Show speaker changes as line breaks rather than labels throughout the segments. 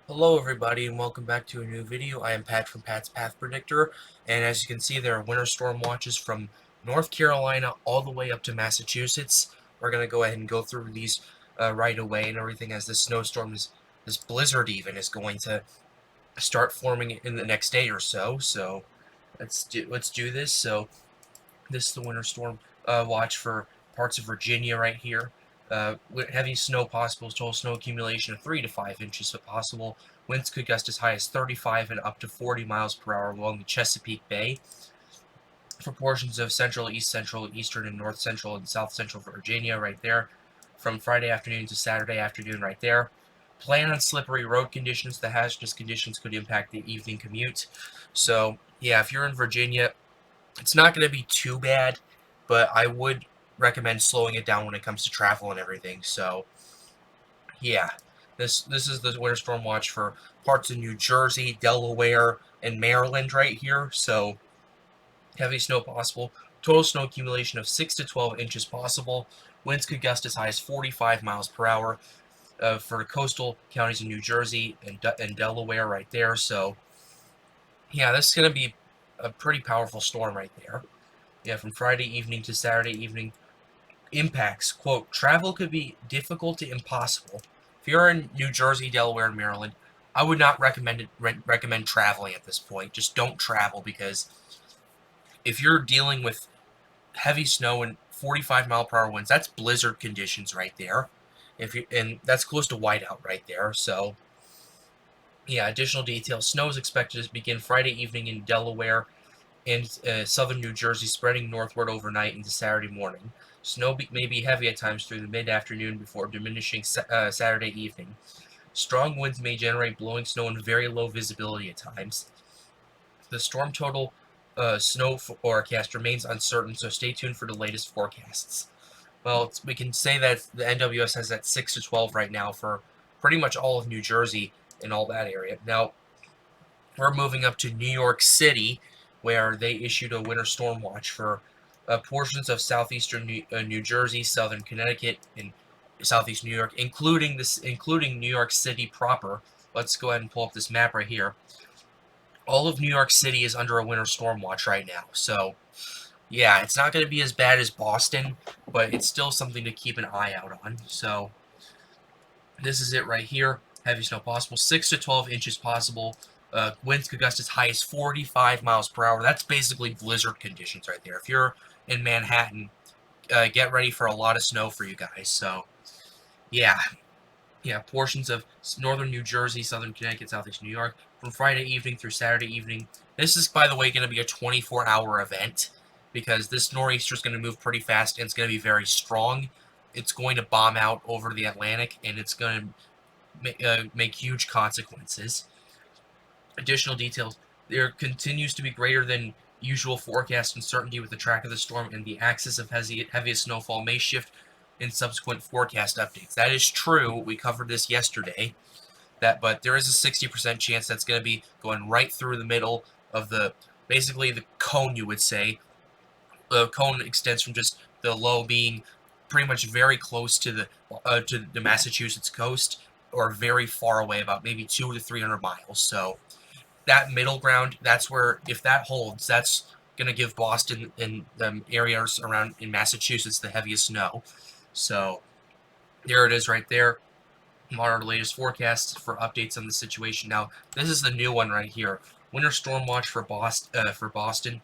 Hello everybody and welcome back to a new video. I am Pat from Pat's Path Predictor, and as you can see there are winter storm watches from North Carolina all the way up to Massachusetts. We're going to go ahead and go through these right away and everything, as this snowstorm, this blizzard even, is going to start forming in the next day or so. So let's do this. So this is the winter storm watch for parts of Virginia right here. Heavy snow possible, total snow accumulation of 3 to 5 inches possible. Winds could gust as high as 35 and up to 40 miles per hour along the Chesapeake Bay. For portions of central, eastern, and north central and south central Virginia right there. From Friday afternoon to Saturday afternoon right there. Plan on slippery road conditions. The hazardous conditions could impact the evening commute. So, yeah, if you're in Virginia, it's not going to be too bad, but I would recommend slowing it down when it comes to travel and everything. So, yeah, this is the winter storm watch for parts of New Jersey, Delaware, and Maryland right here. So, heavy snow possible. Total snow accumulation of 6 to 12 inches possible. Winds could gust as high as 45 miles per hour for coastal counties in New Jersey and Delaware right there. So, yeah, this is going to be a pretty powerful storm right there. Yeah, from Friday evening to Saturday evening. Impacts, quote, travel could be difficult to impossible. If you're in New Jersey, Delaware, and Maryland, I would not recommend traveling at this point. Just don't travel, because if you're dealing with heavy snow and 45-mile-per-hour winds, that's blizzard conditions right there. And that's close to whiteout right there. So, yeah, additional details. Snow is expected to begin Friday evening in Delaware and southern New Jersey, spreading northward overnight into Saturday morning. Snow may be heavy at times through the mid-afternoon before diminishing Saturday evening. Strong winds may generate blowing snow and very low visibility at times. The storm total snow forecast remains uncertain, so stay tuned for the latest forecasts. Well, we can say that the NWS has that 6 to 12 right now for pretty much all of New Jersey and all that area. Now, we're moving up to New York City, where they issued a winter storm watch for portions of southeastern New Jersey, southern Connecticut, and southeast New York, including New York City proper. Let's go ahead and pull up this map right here. All of New York City is under a winter storm watch right now. So, yeah, it's not going to be as bad as Boston, but it's still something to keep an eye out on. So, this is it right here. Heavy snow possible, 6 to 12 inches possible. Winds could gust as high as 45 miles per hour. That's basically blizzard conditions right there. If you're in Manhattan, get ready for a lot of snow for you guys. So, yeah. Yeah, portions of northern New Jersey, southern Connecticut, southeast New York, from Friday evening through Saturday evening. This is, by the way, going to be a 24-hour event, because this nor'easter is going to move pretty fast, and it's going to be very strong. It's going to bomb out over the Atlantic, and it's going to make huge consequences. Additional details. There continues to be greater than usual forecast uncertainty with the track of the storm, and the axis of heaviest snowfall may shift in subsequent forecast updates. That is true. We covered this yesterday. But there is a 60% chance that's going to be going right through the middle of basically the cone, you would say. The cone extends from just the low being pretty much very close to the Massachusetts coast, or very far away, about maybe 200 to 300 miles. So that middle ground, that's where, if that holds, that's going to give Boston and the areas around in Massachusetts the heaviest snow. So there it is right there. Monitor the latest forecasts for updates on the situation. Now, this is the new one right here. Winter storm watch for Boston.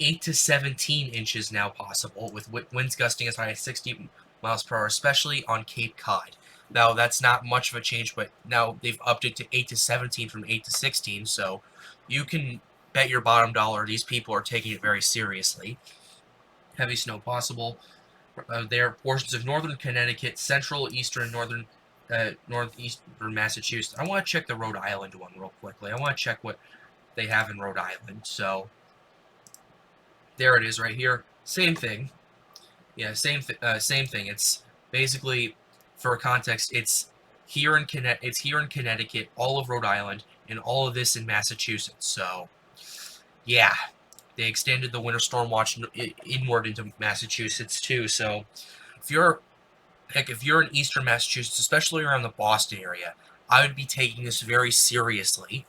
8 to 17 inches now possible, with winds gusting as high as 60 miles per hour, especially on Cape Cod. Now, that's not much of a change, but now they've upped it to 8 to 17 from 8 to 16, so you can bet your bottom dollar these people are taking it very seriously. Heavy snow possible. There are portions of northern Connecticut, central, eastern, northeastern Massachusetts. I want to check the Rhode Island one real quickly. I want to check what they have in Rhode Island. So, there it is right here. Same thing. Yeah, same thing. It's basically, for context, it's here in Connecticut, all of Rhode Island, and all of this in Massachusetts. So, yeah, they extended the winter storm watch inward into Massachusetts too. So, if you're in eastern Massachusetts, especially around the Boston area, I would be taking this very seriously,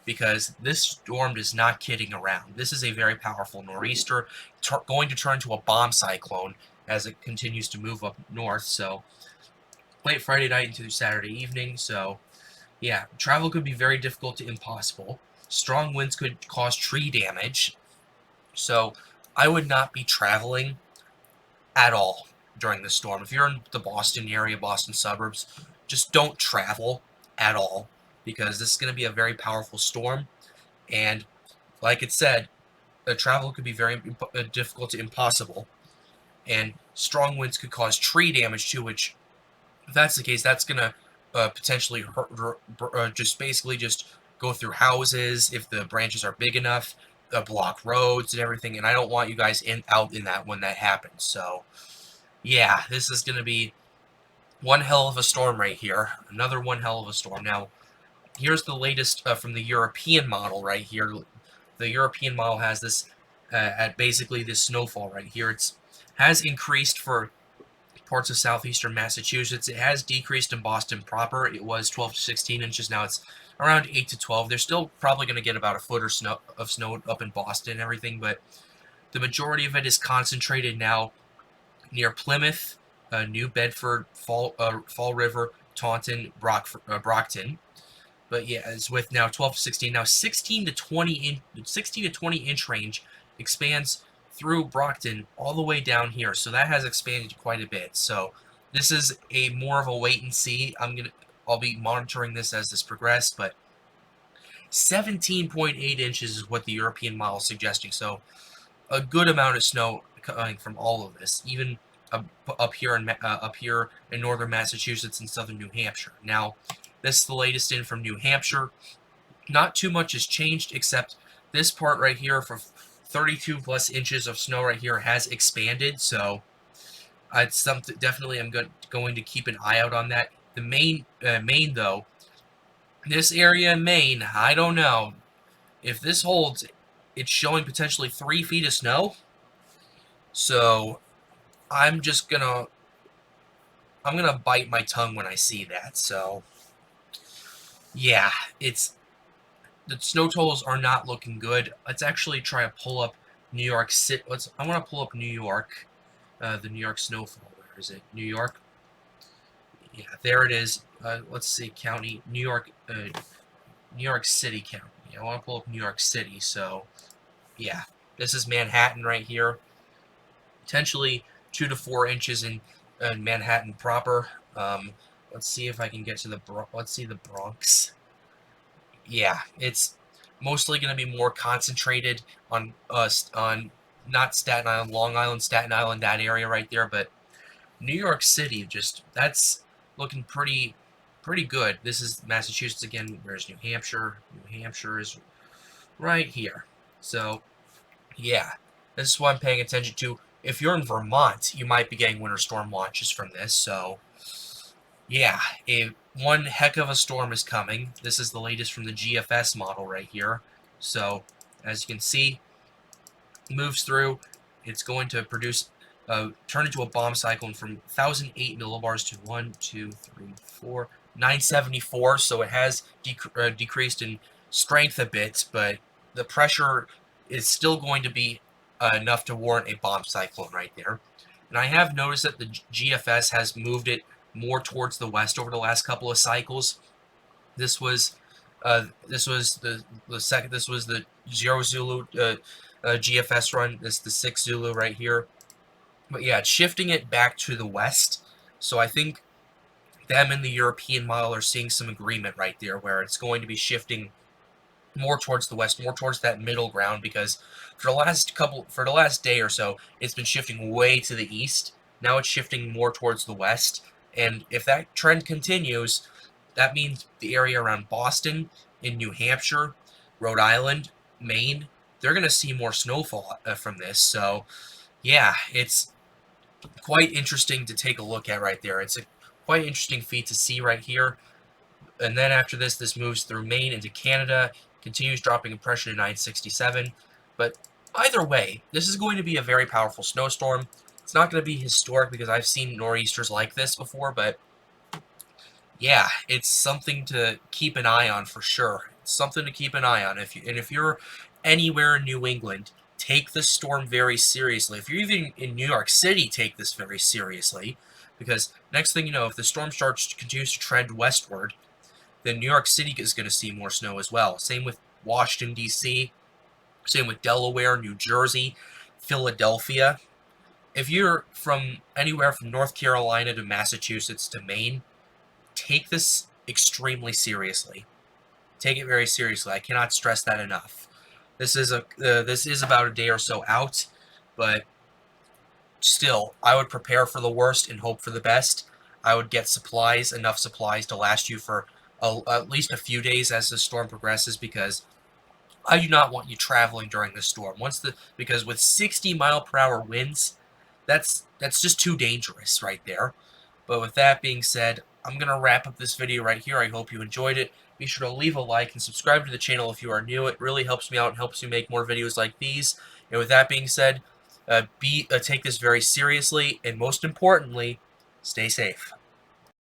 because this storm is not kidding around. This is a very powerful nor'easter, going to turn into a bomb cyclone as it continues to move up north. So late Friday night into Saturday evening. So yeah, travel could be very difficult to impossible. Strong winds could cause tree damage. So I would not be traveling at all during the storm. If you're in the Boston area, Boston suburbs, just don't travel at all, because this is going to be a very powerful storm. And like it said, travel could be very difficult to impossible. And strong winds could cause tree damage too, which, if that's the case, that's going to potentially just basically just go through houses if the branches are big enough, block roads and everything. And I don't want you guys out in that when that happens. So yeah, this is going to be one hell of a storm right here. Another one hell of a storm. Now, here's the latest from the European model right here. The European model has this at basically this snowfall right here. It's has increased for parts of southeastern Massachusetts. It has decreased in Boston proper. It was 12 to 16 inches. Now it's around 8 to 12. They're still probably going to get about a foot or of snow up in Boston and everything, but the majority of it is concentrated now near Plymouth, New Bedford, Fall River, Taunton, Brockton. But yeah, it's with now 12 to 16. Now 16 to 20 inch range expands through Brockton all the way down here. So that has expanded quite a bit. So this is a more of a wait and see. I'll be monitoring this as this progresses, but 17.8 inches is what the European model is suggesting. So a good amount of snow coming from all of this, even up here in northern Massachusetts and southern New Hampshire. Now, this is the latest in from New Hampshire. Not too much has changed, except this part right here for 32 plus inches of snow right here has expanded. So it's something definitely I'm going to keep an eye out on that. The Maine though, this area in Maine, I don't know if this holds. It's showing potentially 3 feet of snow. So I'm gonna bite my tongue when I see that. So yeah, the snow totals are not looking good. Let's actually try to pull up New York City. I want to pull up New York, the New York snowfall. Where is it? New York. Yeah, there it is. Let's see, county, New York City County. I want to pull up New York City. So yeah, this is Manhattan right here. Potentially 2 to 4 inches in Manhattan proper. Let's see if I can get to the let's see the Bronx. Yeah, it's mostly going to be more concentrated on not Staten Island, Long Island, Staten Island, that area right there, but New York City, that's looking pretty good. This is Massachusetts again. Where's New Hampshire? New Hampshire is right here. So yeah, this is what I'm paying attention to. If you're in Vermont, you might be getting winter storm watches from this. So yeah, one heck of a storm is coming. This is the latest from the GFS model right here. So as you can see, moves through. It's going to produce turn into a bomb cyclone from 1,008 millibars to 974. So it has decreased in strength a bit, but the pressure is still going to be enough to warrant a bomb cyclone right there. And I have noticed that the GFS has moved it more towards the west over the last couple of cycles. This was the second. This was the 0 Zulu GFS run. This is the 6 Zulu right here. But yeah, it's shifting it back to the west. So I think them and the European model are seeing some agreement right there, where it's going to be shifting more towards the west, more towards that middle ground, because for the last day or so, it's been shifting way to the east. Now it's shifting more towards the west, and if that trend continues, that means the area around Boston, in New Hampshire, Rhode Island, Maine, they're going to see more snowfall from this. So yeah, it's quite interesting to take a look at right there. It's a quite interesting feat to see right here. And then after this moves through Maine into Canada, continues dropping in pressure to 967. But either way, this is going to be a very powerful snowstorm. It's not going to be historic because I've seen nor'easters like this before, but Yeah, it's something to keep an eye on for sure. It's something to keep an eye on. If you're anywhere in New England, take this storm very seriously. If you're even in New York City, take this very seriously, because next thing you know, if the storm continues to trend westward, then New York City is going to see more snow as well. Same with Washington D.C. Same with Delaware, New Jersey, Philadelphia. If you're from anywhere from North Carolina to Massachusetts to Maine, take this extremely seriously. Take it very seriously. I cannot stress that enough. This is about a day or so out, but still, I would prepare for the worst and hope for the best. I would get supplies, enough supplies to last you for at least a few days as the storm progresses, because I do not want you traveling during the storm. Because with 60-mile-per-hour winds, that's just too dangerous right there. But with that being said, I'm going to wrap up this video right here. I hope you enjoyed it. Be sure to leave a like and subscribe to the channel if you are new. It really helps me out and helps me make more videos like these. And with that being said, take this very seriously, and most importantly, stay safe.